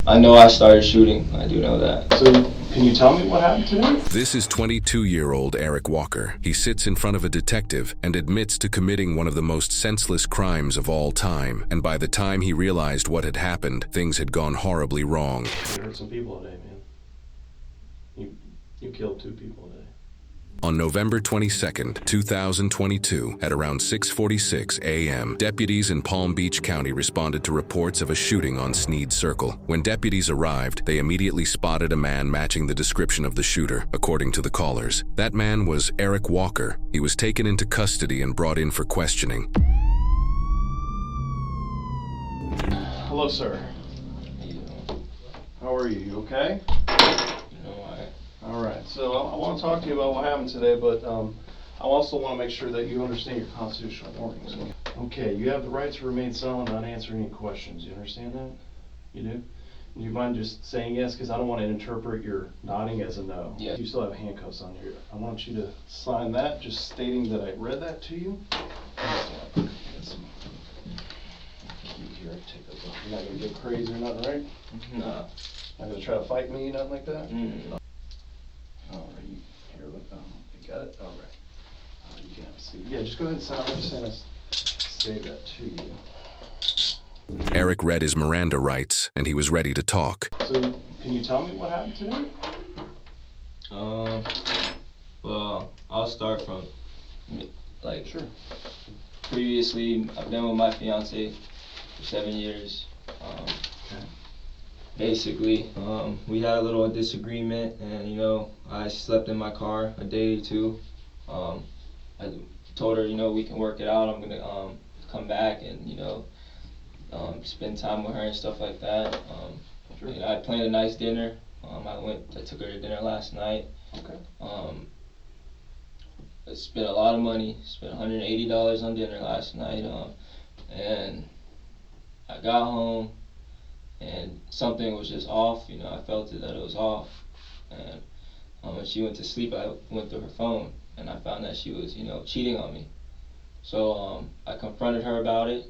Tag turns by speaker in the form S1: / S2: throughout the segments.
S1: I know I started shooting. I do know that.
S2: So can you tell me what happened today?
S3: This is 22-year-old Eric Walker. He sits in front of a detective and admits to committing one of the most senseless crimes of all time. And by the time he realized what had happened, things had gone horribly wrong.
S2: You hurt some people today, man. You killed 2 people today.
S3: On November 22nd, 2022, at around 6:46 a.m., deputies in Palm Beach County responded to reports of a shooting on Snead Circle. When deputies arrived, they immediately spotted a man matching the description of the shooter, according to the callers. That man was Eric Walker. He was taken into custody and brought in for questioning.
S2: Hello, sir. How are you? You okay? All right, so I want to talk to you about what happened today, but I also want to make sure that you understand your constitutional warnings. Okay, you have the right to remain silent, not answer any questions. You understand that? You do? Do you mind just saying yes? Because I don't want to interpret your nodding as a no.
S1: Yeah.
S2: You still have handcuffs on you. I want you to sign that, just stating that I read that to you. Get some key here. Take a look. You're not going to get crazy or nothing, right?
S1: Nah.
S2: Not going to try to fight me, nothing like that? All right, here, look, you got it? All right. You can have a seat. Yeah, just go ahead and sign. I'm just going to say that to you.
S3: Eric read his Miranda rights, and he was ready to talk.
S2: So, can you tell me what happened today?
S1: Well, I'll start from, like,
S2: Sure.
S1: previously, I've been with my fiancée for 7 years.
S2: Okay.
S1: Basically, we had a little disagreement, and, you know, I slept in my car a day or two. I told her, you know, we can work it out. I'm gonna come back and, you know, spend time with her and stuff like that.
S2: Sure.
S1: And I planned a nice dinner. I took her to dinner last night.
S2: Okay.
S1: I spent a lot of money. Spent $180 on dinner last night. And I got home, and something was just off. You know, I felt it that it was off. And when she went to sleep, I went through her phone, and I found that she was, you know, cheating on me. So I confronted her about it.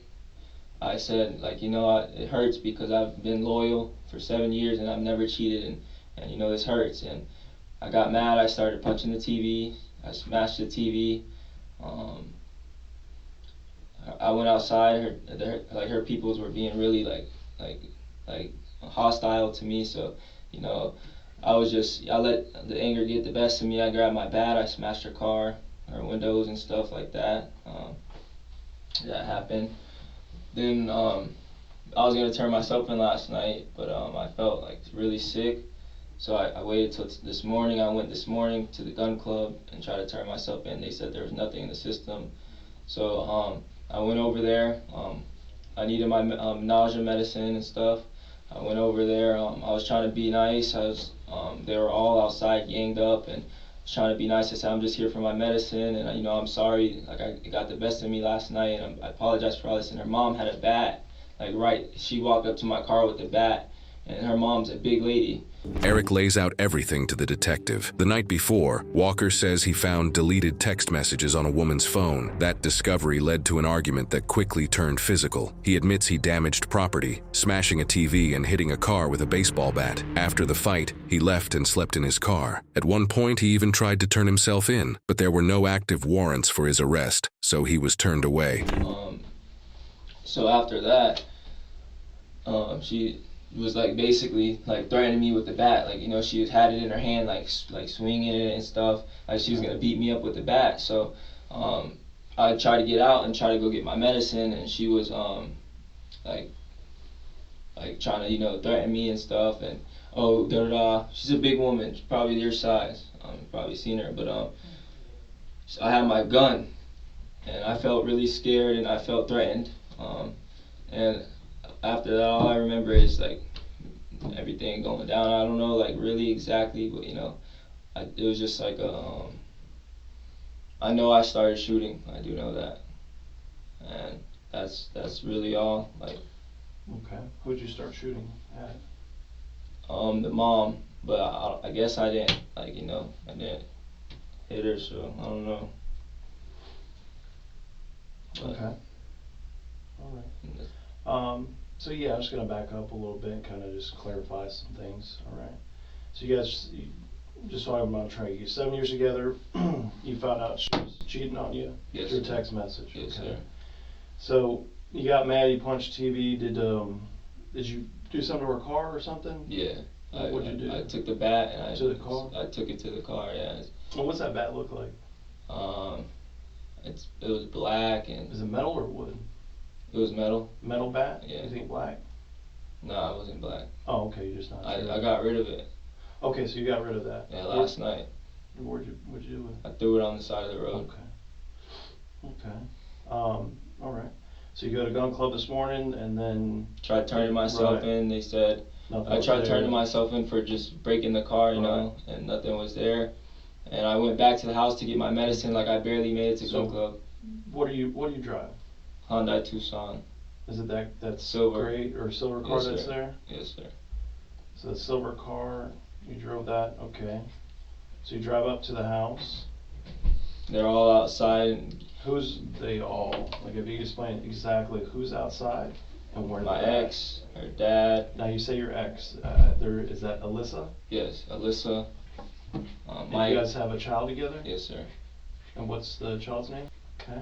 S1: I said, like, you know, it hurts because I've been loyal for 7 years and I've never cheated, and you know, this hurts. And I got mad. I started punching the TV. I smashed the TV. I went outside. Her peoples were being really like hostile to me. So, you know, I let the anger get the best of me. I grabbed my bat. I smashed her car, her windows and stuff like that. That happened. Then I was gonna turn myself in last night, but I felt like really sick. So I waited till this morning. I went this morning to the gun club and tried to turn myself in. They said there was nothing in the system. So I went over there. I needed my nausea medicine and stuff. I went over there. I was trying to be nice. They were all outside ganged up, and I was trying to be nice. I said, I'm just here for my medicine, and you know, I'm sorry. Like, it got the best of me last night, and I apologize for all this. And her mom had a bat. She walked up to my car with the bat, and her mom's a big lady.
S3: Eric lays out everything to the detective. The night before, Walker says he found deleted text messages on a woman's phone. That discovery led to an argument that quickly turned physical. He admits he damaged property, smashing a TV and hitting a car with a baseball bat. After the fight, he left and slept in his car. At one point, he even tried to turn himself in, but there were no active warrants for his arrest, so he was turned away.
S1: So after that, she was like basically like threatening me with the bat. Like, you know, she had it in her hand, like swinging it and stuff. Like, she was gonna beat me up with the bat. So I tried to get out and try to go get my medicine, and she was like trying to, you know, threaten me and stuff. And she's a big woman, she's probably your size. You've probably seen her, but I had my gun, and I felt really scared and I felt threatened. And after that, all I remember is like everything going down. I don't know like really exactly, but you know, it was just like I know I started shooting. I do know that, and that's really all. Like,
S2: Okay. Who'd you start shooting at?
S1: The mom, but I guess I didn't, like, you know, I didn't hit her, so I don't know. But,
S2: Okay. All right. So yeah, I'm just gonna back up a little bit and kind of just clarify some things, all right? So you guys, just so I'm on track, you 7 years together, you found out she was cheating on you
S1: Yes,
S2: through
S1: sir.
S2: text message,
S1: Yes,
S2: okay?
S1: sir.
S2: So you got mad, you punched TV, did you do something to her car or something?
S1: Yeah.
S2: What'd you do?
S1: I took the bat and
S2: To the car?
S1: I took it to the car. Yeah.
S2: Well, what's that bat look like?
S1: It was black and
S2: Is it metal or wood?
S1: it was metal.
S2: Metal bat?
S1: Yeah.
S2: You think black?
S1: No, it wasn't black.
S2: Oh, okay, you're just not sure.
S1: I got rid of it.
S2: Okay, so you got rid of that.
S1: Yeah, last night.
S2: What'd you do with it?
S1: I threw it on the side of the road.
S2: Okay. All right. So you go to gun club this morning and then
S1: Tried turning myself
S2: Right.
S1: in. They said
S2: nothing
S1: I
S2: was
S1: tried
S2: there.
S1: turning myself in for just breaking the car, you know, and nothing was there. And I went back to the house to get my medicine. Like I barely made it to
S2: So-
S1: gun club.
S2: What do you drive?
S1: Hyundai Tucson.
S2: Is it that
S1: Silver.
S2: gray or silver car
S1: Yes,
S2: that's
S1: sir.
S2: there?
S1: Yes, sir.
S2: So the silver car, you drove that, okay. So you drive up to the house.
S1: They're all outside. And
S2: Who's they all? Like if you could explain exactly who's outside and where
S1: my
S2: they're at.
S1: ex, her dad.
S2: Now you say your ex. Is that Alyssa?
S1: Yes, Alyssa.
S2: And
S1: Mike.
S2: you guys have a child together?
S1: Yes, sir.
S2: And what's the child's name? Okay.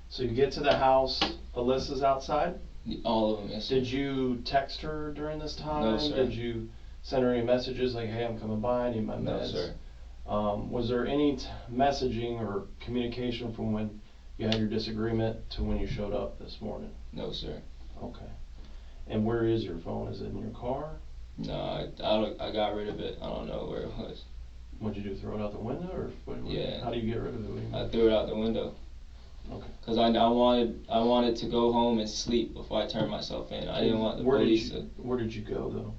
S2: So you get to the house, Alyssa's outside?
S1: All of them, yes, sir.
S2: Did you text her during this time?
S1: No, sir.
S2: Did you send her any messages like, hey, I'm coming by, I need my
S1: No,
S2: meds?
S1: sir.
S2: Was there any messaging or communication from when you had your disagreement to when you showed up this morning?
S1: No, sir.
S2: Okay. And where is your phone? Is it in your car?
S1: No, I got rid of it. I don't know where it was.
S2: What'd you do, throw it out the window or
S1: Yeah.
S2: How do you get rid of it? What do you
S1: I
S2: mean?
S1: threw it out the window.
S2: Okay.
S1: Cause I wanted to go home and sleep before I turned myself in. I didn't want the police to.
S2: Where did you go though?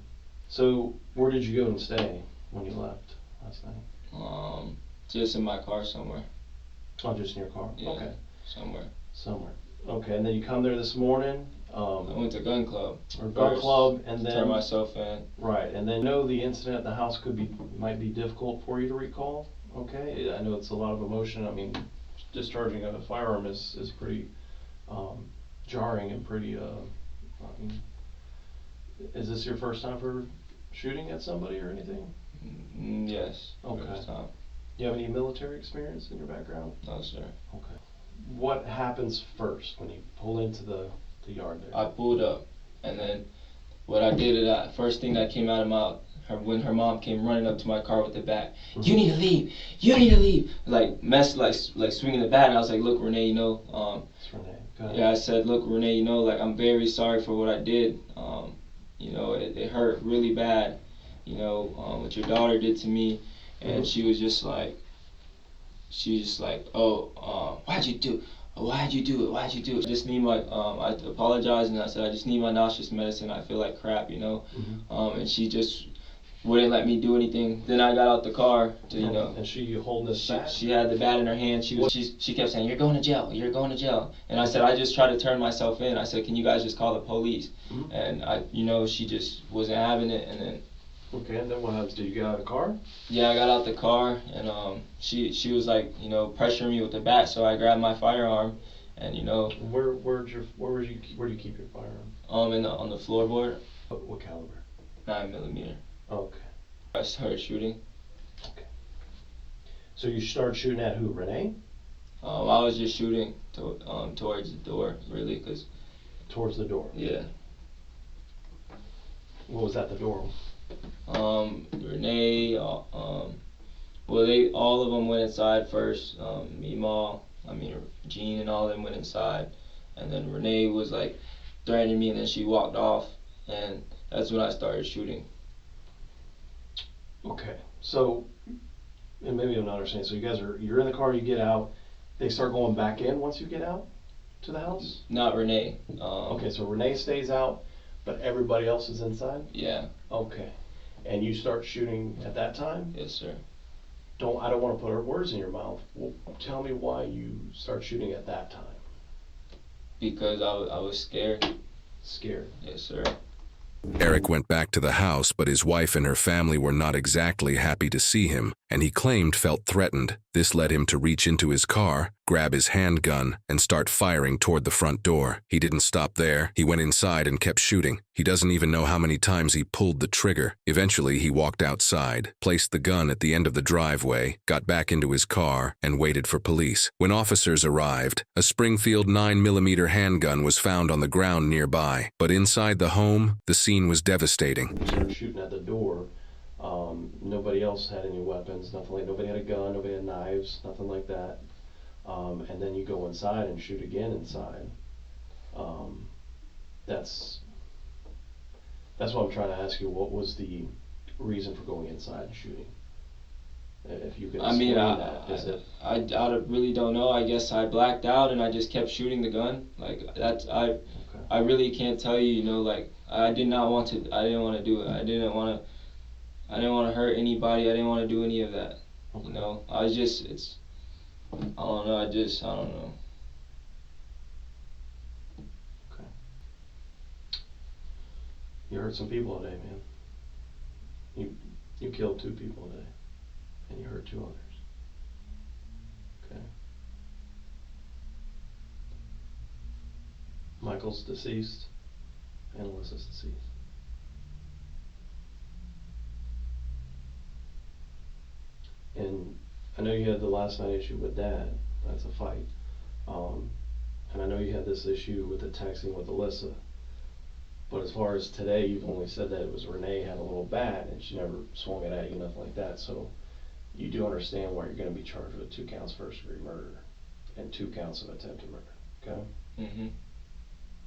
S2: So where did you go and stay when you left last night?
S1: Just in my car somewhere.
S2: Oh, just in your car?
S1: Yeah.
S2: Okay.
S1: Somewhere.
S2: Okay, and then you come there this morning,
S1: I went to gun club.
S2: or gun
S1: first,
S2: club, and then
S1: Turned myself in.
S2: right, and then know the incident at the house might be difficult for you to recall. Okay, I know it's a lot of emotion. I mean, discharging a firearm is pretty jarring and pretty. I mean, is this your first time for shooting at somebody or anything?
S1: Yes.
S2: Okay.
S1: First time.
S2: Do you have any military experience in your background?
S1: No, sir.
S2: Okay. What happens first when you pull into the yard there?
S1: I pulled up, and then what I did is first thing that came out of when her mom came running up to my car with the bat.
S2: Mhm.
S1: You need to leave. You need to leave. Like swinging the bat, and I was like, look, Renee, you know.
S2: It's Renee. Go ahead.
S1: Yeah, I said, look, Renee, you know, like I'm very sorry for what I did. You know, it hurt really bad. You know, what your daughter did to me, and she was just like, oh, why'd you do it? Why'd you do it? Why'd you do it? I just need my, I apologized and I said, I just need my nauseous medicine. I feel like crap, you know. And she just wouldn't let me do anything. Then I got out the car to, you know.
S2: And she holding this bat?
S1: She had the bat in her hand. She kept saying, you're going to jail. You're going to jail. And I said, I just tried to turn myself in. I said, can you guys just call the police? And you know, she just wasn't having it. And then.
S2: Okay, and then what happens? Did you get out of the car?
S1: Yeah, I got out the car, and she was like, you know, pressuring me with the bat, so I grabbed my firearm, and you know.
S2: Where do you keep your firearm?
S1: On the floorboard.
S2: What caliber?
S1: 9mm.
S2: Okay.
S1: I started shooting.
S2: Okay. So you started shooting at who? Renee?
S1: I was just shooting towards the door, really, cause.
S2: Towards the door.
S1: Yeah.
S2: What was at the door?
S1: Renee, well, all of them went inside first. Jean and all of them went inside, and then Renee was like threatening me, and then she walked off, and that's when I started shooting.
S2: Okay, so, and maybe I'm not understanding. So you're in the car, you get out. They start going back in once you get out to the house.
S1: Not Renee.
S2: Okay, so Renee stays out, but everybody else is inside.
S1: Yeah.
S2: Okay. And you start shooting at that time?
S1: Yes, sir.
S2: I don't want to put words in your mouth. Well, tell me why you start shooting at that time.
S3: Because I was scared.
S2: Scared?
S1: Yes, sir.
S3: Eric went back to the house, but his wife and her family were not exactly happy to see him, and he claimed felt threatened. This led him to reach into his car, grab his handgun, and start firing toward the front door. He didn't stop there. He went inside and kept shooting. He doesn't even know how many times he pulled the trigger. Eventually, he walked outside, placed the gun at the end of the driveway, got back into his car, and waited for police. When officers arrived, a Springfield 9mm handgun was found on the ground nearby. But inside the home, the scene was devastating.
S2: We started shooting at the door. Nobody else had any weapons, nothing like, nobody had a gun, nobody had knives, nothing like that. And then you go inside and shoot again inside. That's what I'm trying to ask you. What was the reason for going inside and shooting? If you could explain that.
S1: I really don't know. I guess I blacked out and I just kept shooting the gun. Like that's I really can't tell you. You know, like I didn't want to do it. I didn't want to hurt anybody. I didn't want to do any of that.
S2: Okay.
S1: You know, I don't know. I don't know.
S2: Okay. You hurt some people today, man. You killed 2 people today, and you hurt 2 others. Okay. Michael's deceased, and Alyssa's deceased. And I know you had the last night issue with Dad. That's a fight. And I know you had this issue with the texting with Alyssa. But as far as today, you've only said that it was Renee had a little bat and she never swung it at you, nothing like that. So you do understand why you're going to be charged with 2 counts first-degree murder and 2 counts of attempted murder. Okay?
S1: Mm-hmm.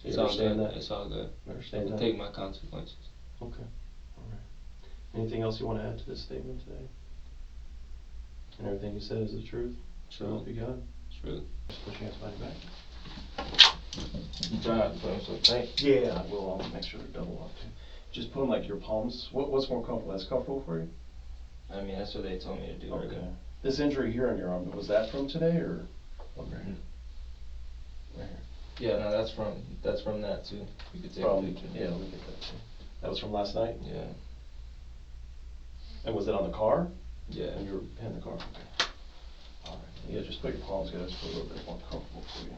S2: You understand that?
S1: It's all good.
S2: Understand that?
S1: Take my consequences.
S2: Okay. All right. Anything else you want to add to this statement today? And everything you said is the truth?
S1: True.
S2: Help you God?
S1: True.
S2: Just put your hands behind your back.
S1: You try not to put them so tight.
S2: Yeah, I will. I'll make sure they're double up too. Just put them like your palms. What's more comfortable? That's comfortable for you?
S1: I mean, that's what they told me to do.
S2: Okay.
S1: Right now.
S2: This injury here on your arm, was that from today or? Okay. Right here.
S1: Yeah, no, that's from that too. You could take a picture.
S2: Yeah, let me get that too. That was from last night?
S1: Yeah.
S2: And was it on the car?
S1: Yeah.
S2: And you were in the car? Okay. All right. Yeah, just put your palms together just for a little bit more comfortable for you.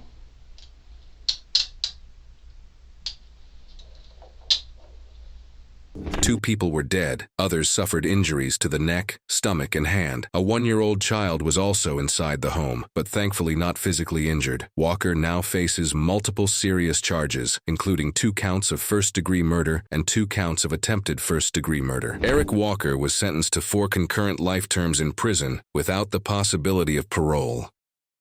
S3: 2 people were dead. Others suffered injuries to the neck, stomach, and hand. A 1-year-old child was also inside the home, but thankfully not physically injured. Walker now faces multiple serious charges, including 2 counts of first-degree murder and 2 counts of attempted first-degree murder. Eric Walker was sentenced to 4 concurrent life terms in prison without the possibility of parole.